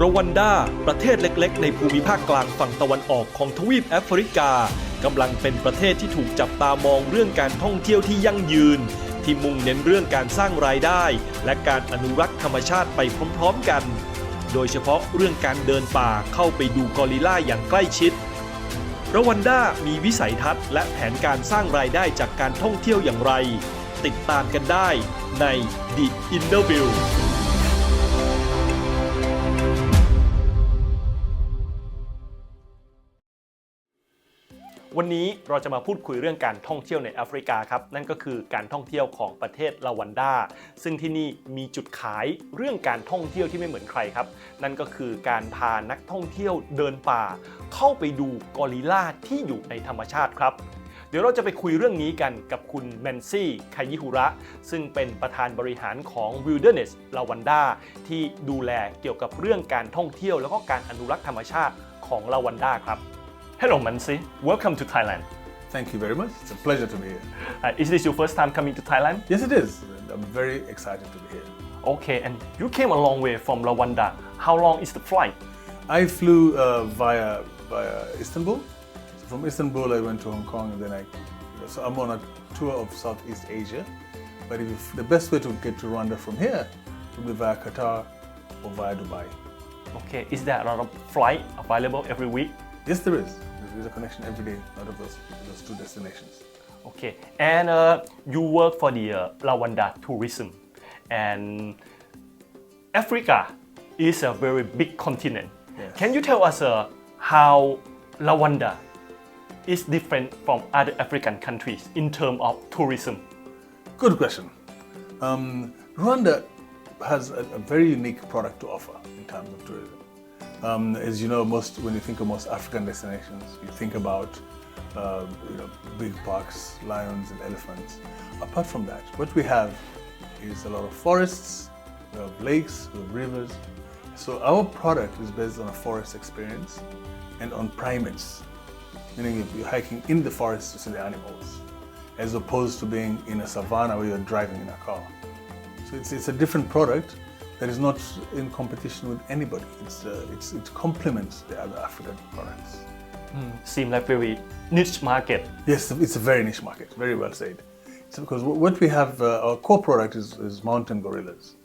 รวันดาประเทศเล็กๆในภูมิภาคกลางฝั่งตะวันออกของทวีปแอฟริกากำลังเป็นประเทศที่ถูกจับตามองเรื่องการท่องเที่ยวที่ยั่งยืนที่มุ่งเน้นเรื่องการสร้างรายได้และการอนุรักษ์ธรรมชาติไปพร้อมๆกันโดยเฉพาะเรื่องการเดินป่าเข้าไปดูกอริลลาอย่างใกล้ชิดรวันดามีวิสัยทัศน์และแผนการสร้างรายได้จากการท่องเที่ยวอย่างไรติดตามกันได้ใน The Innerviewวันนี้เราจะมาพูดคุยเรื่องการท่องเที่ยวในแอฟริกาครับนั่นก็คือการท่องเที่ยวของประเทศลาวันดาซึ่งที่นี่มีจุดขายเรื่องการท่องเที่ยวที่ไม่เหมือนใครครับนั่นก็คือการพานักท่องเที่ยวเดินป่าเข้าไปดูกอริลลาที่อยู่ในธรรมชาติครับเดี๋ยวเราจะไปคุยเรื่องนี้กันกับคุณแมนซี่คายิฮุระซึ่งเป็นประธานบริหารของ Wilderness ลาวันดาที่ดูแลเกี่ยวกับเรื่องการท่องเที่ยวแล้วก็การอนุรักษ์ธรรมชาติของลาวันดาครับHello, Mansi. Welcome to Thailand. Thank you very much. It's a pleasure to be here. Is this your first time coming to Thailand? Yes, it is. I'm very excited to be here. Okay, and you came a long way from Rwanda. How long is the flight? I flew via Istanbul. So from Istanbul, I went to Hong Kong, and then so I'm on a tour of Southeast Asia. But the best way to get to Rwanda from here would be via Qatar or via Dubai. Okay, is there a lot of flight available every week? Yes, there is. There's a connection every day out of those two destinations. Okay, and you work for the Rwanda tourism, and Africa is a very big continent. Yes. Can you tell us how Rwanda is different from other African countries in terms of tourism? Good question. Rwanda has a very unique product to offer in terms of tourism. As you know, when you think of most African destinations, you think about big parks, lions and elephants. Apart from that, what we have is a lot of forests, we have lakes, we have rivers. So our product is based on a forest experience and on primates, meaning you're hiking in the forest to see the animals, as opposed to being in a savannah where you're driving in a car. So it's a different product that is not in competition with anybody. It complements the other African products. Seem like very niche market. Yes, it's a very niche market. Very well said. It's because what we have, our core product is mountain gorillas.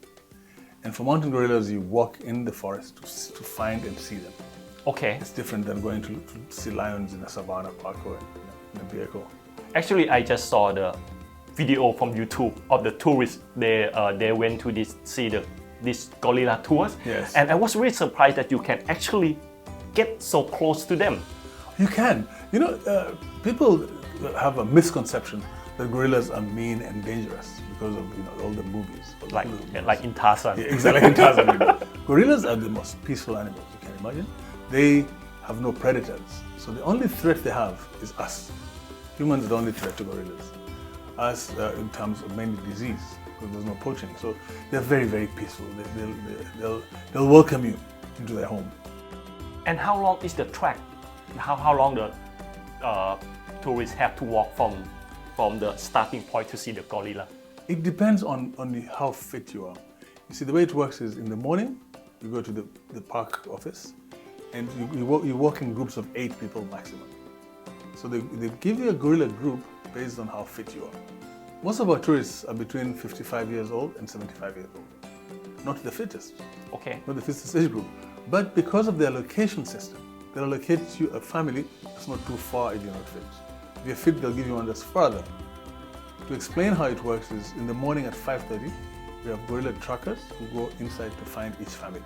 And for mountain gorillas, you walk in the forest to find and see them. Okay. It's different than going to see lions in a savannah park or in a vehicle. Actually, I just saw the video from YouTube of the tourists. They went to this gorilla tours. Yes. And I was really surprised that you can actually get so close to them. You can. People have a misconception that gorillas are mean and dangerous because of all the movies. Like in Tarzan. Yeah, exactly, in Tarzan. Gorillas are the most peaceful animals you can imagine. They have no predators. So the only threat they have is us. Humans are the only threat to gorillas. Us in terms of mainly disease, because there's no poaching. So they're very, very peaceful. They'll welcome you into their home. And how long is the trek? How long the tourists have to walk from the starting point to see the gorilla? It depends on how fit you are. You see, the way it works is in the morning, you go to the park office, and you walk in groups of 8 people maximum. So they give you a gorilla group based on how fit you are. Most of our tourists are between 55 years old and 75 years old. Not the fittest. Okay. Not the fittest age group. But because of their allocation system, they'll allocate you a family that's not too far if you're not fit. If you're fit, they'll give you one that's further. To explain how it works is in the morning at 5:30, we have gorilla truckers who go inside to find each family.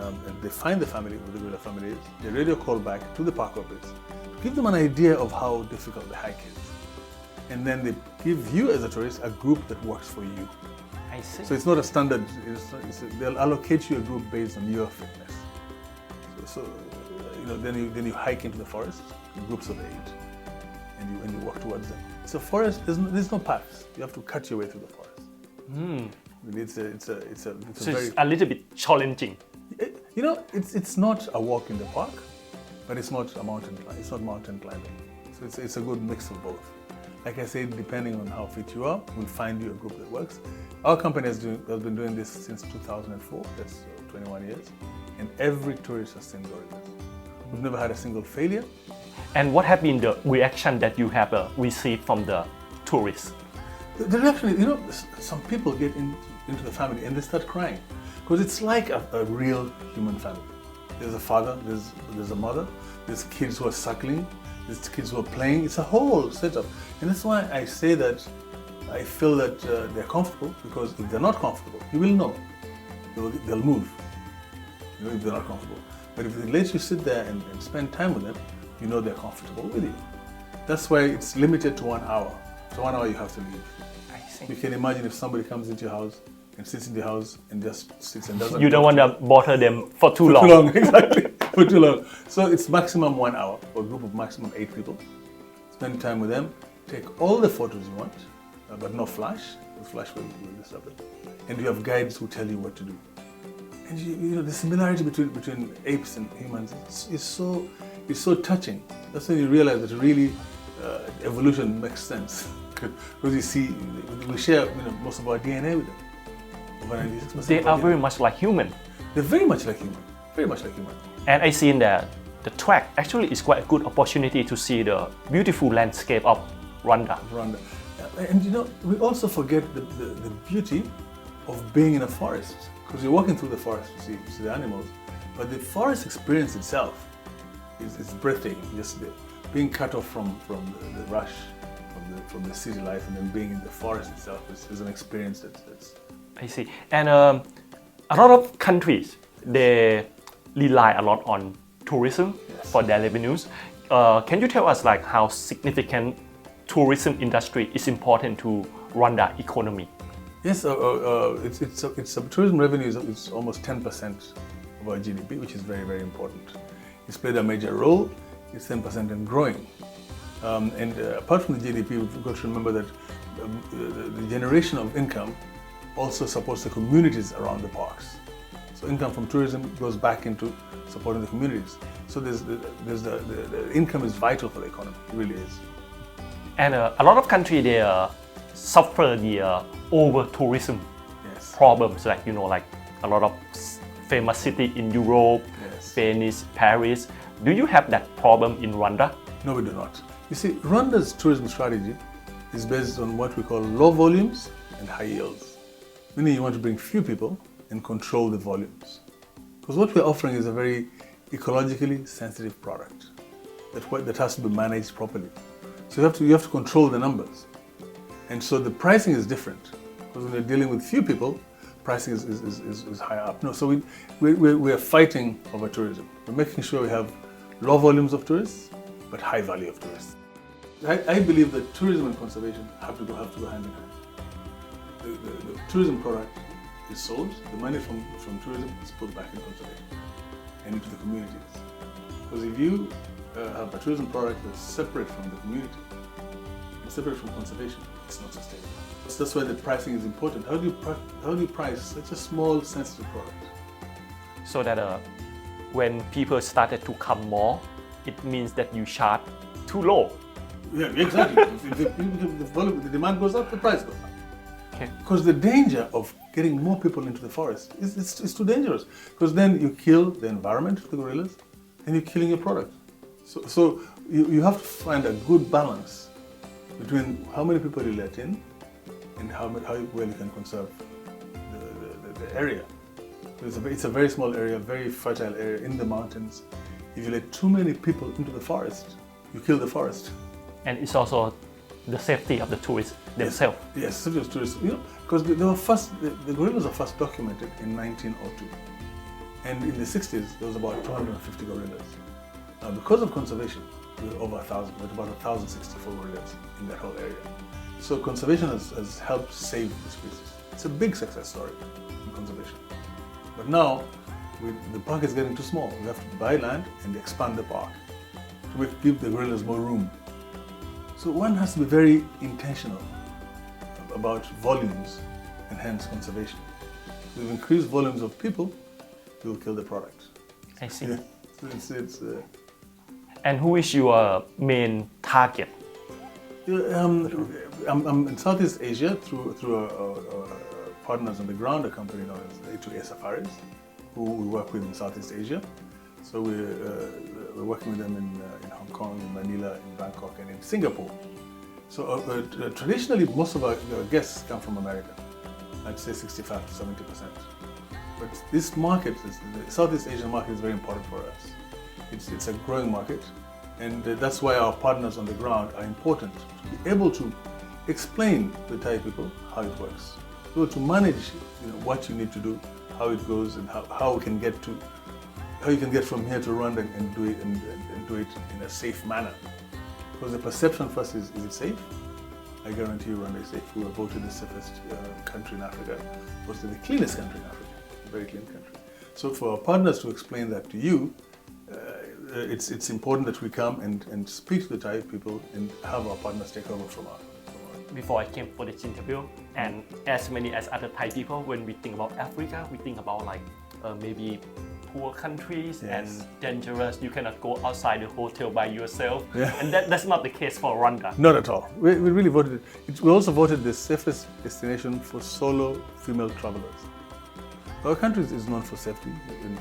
And they find the family, who the gorilla family is. They radio call back to the park office to give them an idea of how difficult the hike is. And then they give you as a tourist a group that works for you. I see. So it's not a standard, they'll allocate you a group based on your fitness. So then you hike into the forest in groups of 8 and you walk towards them. It's a forest, there's no paths. You have to cut your way through the forest. It's a little bit challenging. It's not a walk in the park, but it's not a mountain climb. It's not mountain climbing. So it's a good mix of both. Like I said, depending on how fit you are, we'll find you a group that works. Our company has been doing this since 2004, that's 21 years. and every tourist has seen gorillas. We've never had a single failure. And what have been the reaction that you have received from the tourists? The reaction is, some people get into the family and they start crying because it's like a real human family. There's a father, there's a mother, there's kids who are suckling, there's kids who are playing. It's a whole setup. And that's why I say that I feel that they're comfortable, because if they're not comfortable, you will know. They'll move, if they're not comfortable. But if they let you sit there and spend time with them, they're comfortable with you. That's why it's limited to 1 hour. So 1 hour you have to leave. I see. You can imagine if somebody comes into your house and sits in the house and just sits and doesn't. You don't want to bother them for too long. Too long, exactly. For too long. So it's maximum 1 hour for a group of maximum 8 people. Spend time with them. Take all the photos you want, but no flash. The flash will disturb it. And you have guides who tell you what to do. And the similarity between apes and humans is so touching. That's when you realize that really evolution makes sense. Because you see, we share most of our DNA with them. Over 96%. They are very much like human. They're very much like human. Very much like human. And I seen that the track actually is quite a good opportunity to see the beautiful landscape of Rwanda. And we also forget the beauty of being in a forest. Because you're walking through the forest to see the animals, but the forest experience itself is breathtaking. Just being cut off from the rush, from the city life, and then being in the forest itself is an experience that's. I see. And a lot of countries, they rely a lot on tourism for their revenues. Can you tell us how significant tourism industry is important to Rwanda economy? Yes, tourism revenue is almost 10% of our GDP, which is very, very important. It's played a major role. It's 10% and growing. And apart from the GDP, we've got to remember that the generation of income also supports the communities around the parks. So income from tourism goes back into supporting the communities. So the income is vital for the economy. It really is. And a lot of countries, they suffer the over tourism problems, like a lot of famous city in Europe, Venice, Paris. Do you have that problem in Rwanda? No, we do not. You see, Rwanda's tourism strategy is based on what we call low volumes and high yields. Meaning you want to bring few people and control the volumes. Because what we're offering is a very ecologically sensitive product that has to be managed properly. So you have to control the numbers. And so the pricing is different, because when you're dealing with few people, pricing is higher up. No, so we're fighting over tourism. We're making sure we have low volumes of tourists, but high value of tourists. I believe that tourism and conservation have to go hand in hand. The tourism product is sold, the money from tourism is put back in conservation and into the communities. Because if you have a tourism product that's separate from the community, and separate from conservation, it's not sustainable. So that's why the pricing is important. How do you price such a small, sensitive product? So that when people started to come more, it means that you charge too low. Yeah, exactly. if the demand goes up, the price goes up. Okay. Because the danger of getting more people into the forest is too dangerous. Because then you kill the environment of the gorillas, and you're killing your product. So you have to find a good balance between how many people you let in and how well you can conserve the area. It's a very small area, very fertile area in the mountains. If you let too many people into the forest, you kill the forest. And it's also the safety of the tourists themselves. Yes, safety of tourists. Because the gorillas were first documented in 1902. And in the 60s, there was about 250 gorillas. Now, because of conservation, there were over 1,000, but about 1,064 gorillas in that whole area. So conservation has helped save the species. It's a big success story in conservation. But now, the park is getting too small. We have to buy land and expand the park to give the gorillas more room. So one has to be very intentional about volumes and hence conservation. If you increase volumes of people, you will kill the product. I see. Yeah. And who is your main target? I'm in Southeast Asia through our partners on the ground, a company known as A2A Safaris. who we work with in Southeast Asia. So we're working with them in Hong Kong, in Manila, in Bangkok, and in Singapore. So traditionally, most of our guests come from America. I'd say 65 to 70%. But this market, the Southeast Asian market, is very important for us. It's a growing market, and that's why our partners on the ground are important to be able to explain to the Thai people how it works, able to manage what you need to do, how it goes, and how you can get from here to Rwanda and do it in a safe manner. Because the perception first is it safe? I guarantee you Rwanda is safe. We were voted the safest country in Africa, also the cleanest country in Africa, a very clean country. So for our partners to explain that to you, it's important that we come and speak to the Thai people and have our partners take over from us. Before I came for this interview, and as many as other Thai people, when we think about Africa, we think about like maybe poor countries and dangerous. You cannot go outside the hotel by yourself, and that's not the case for Rwanda. Not at all. We really voted it. We also voted the safest destination for solo female travelers. Our country is known for safety, and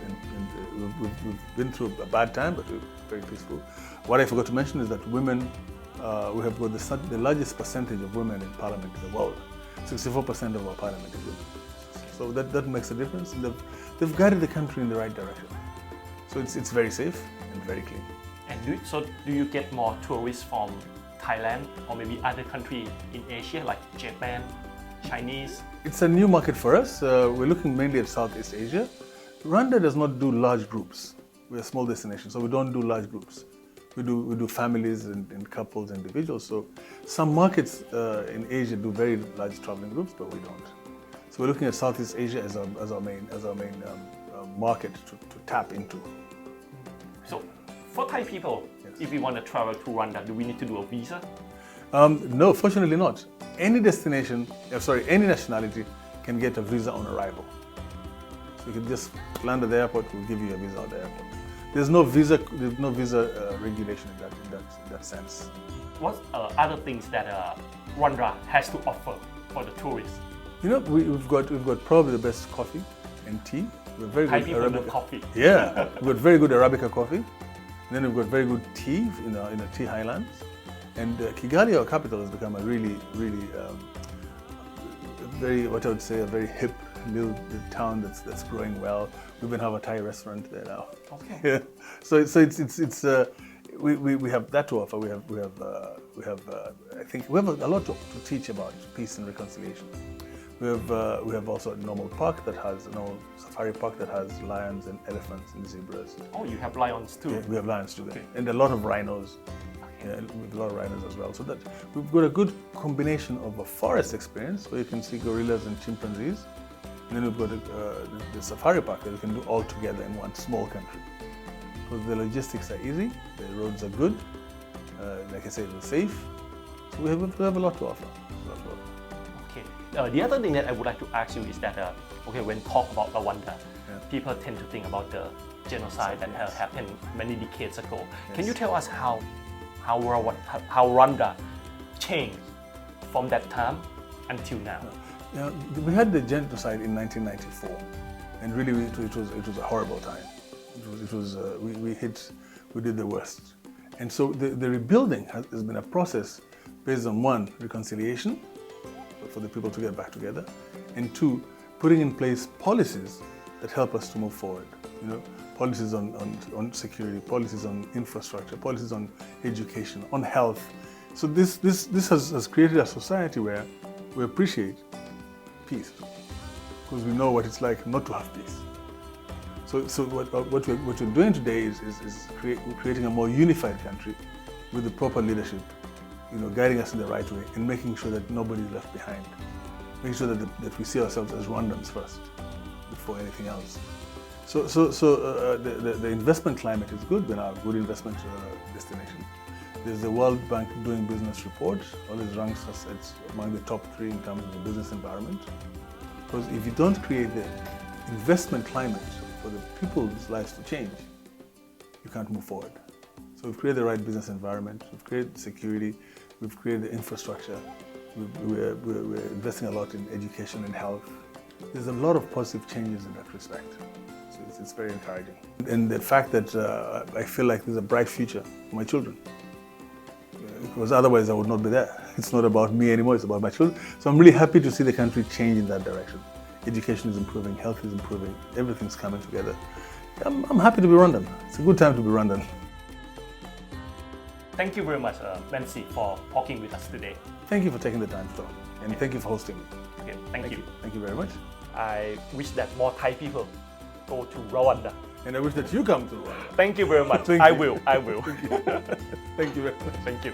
we've been through a bad time, but we're very peaceful. What I forgot to mention is that women, we have got the largest percentage of women in parliament in the world. 64% of our parliament is women. So that makes a difference. And they've guided the country in the right direction. So it's very safe and very clean. And do you get more tourists from Thailand or maybe other countries in Asia like Japan, Chinese? It's a new market for us. We're looking mainly at Southeast Asia. Rwanda does not do large groups. We're a small destination, so we don't do large groups. We do families and couples, individuals. So some markets in Asia do very large traveling groups, but we don't. So we're looking at Southeast Asia as our main market to tap into. So for Thai people, if we want to travel to Rwanda, do we need to do a visa? No, fortunately not. Any destination, any nationality can get a visa on arrival. So you can just land at the airport, we'll give you a visa at the airport. There's no visa regulation in that sense. What other things that Rwanda has to offer for the tourists? We've got probably the best coffee and tea. We're very Thai good people Arabica. do coffee. Yeah, we've got very good Arabica coffee. And then we've got very good tea in the tea highlands. And Kigali, our capital, has become a really very, what I would say, a very hip little town that's growing well. We even have a Thai restaurant there now. Okay. Yeah. So it's we have that to offer. We have I think we have a lot to teach about peace and reconciliation. We have also a normal safari park that has lions and elephants and zebras. Oh, you have lions too. Yeah, we have lions too, Okay. and a lot of rhinos. Yeah, with a lot of rhinos as well. So that we've got a good combination of a forest experience where you can see gorillas and chimpanzees, and then we've got the safari park that you can do all together in one small country. Because the logistics are easy, the roads are good, like I said, they're safe. So we have a lot to offer. Okay. The other thing that I would like to ask you is that when talk about Rwanda, people tend to think about the genocide that happened many decades ago. Yes. Can you tell us how Rwanda changed from that time until now? We had the genocide in 1994, and really it was a horrible time. We did the worst, and so the rebuilding has been a process based on one, reconciliation for the people to get back together, and two, putting in place policies that help us to move forward. Policies on security, policies on infrastructure, policies on education, on health. So this has created a society where we appreciate peace, because we know what it's like not to have peace. So what we're doing today is creating a more unified country with the proper leadership, guiding us in the right way and making sure that nobody is left behind. Making sure that we see ourselves as Rwandans first before anything else. So the investment climate is good. We're now a good investment destination. There's the World Bank Doing Business report, always ranks us among the top 3 in terms of the business environment. Because if you don't create the investment climate for the people's lives to change, you can't move forward. So we've created the right business environment, we've created security, we've created the infrastructure, we're investing a lot in education and health. There's a lot of positive changes in that respect. So it's very encouraging. And the fact that I feel like there's a bright future for my children. Because otherwise I would not be there. It's not about me anymore, it's about my children. So I'm really happy to see the country change in that direction. Education is improving, health is improving, everything's coming together. I'm happy to be Rwandan. It's a good time to be Rwandan. Thank you very much, Nancy, for talking with us today. Thank you for taking the time, Tom. And thank you for hosting me. Okay, thank you. Thank you very much. I wish that more Thai people go to Rwanda. And I wish that you come to Rwanda. Thank you very much. Thank I you. will. Thank you very much. Thank you.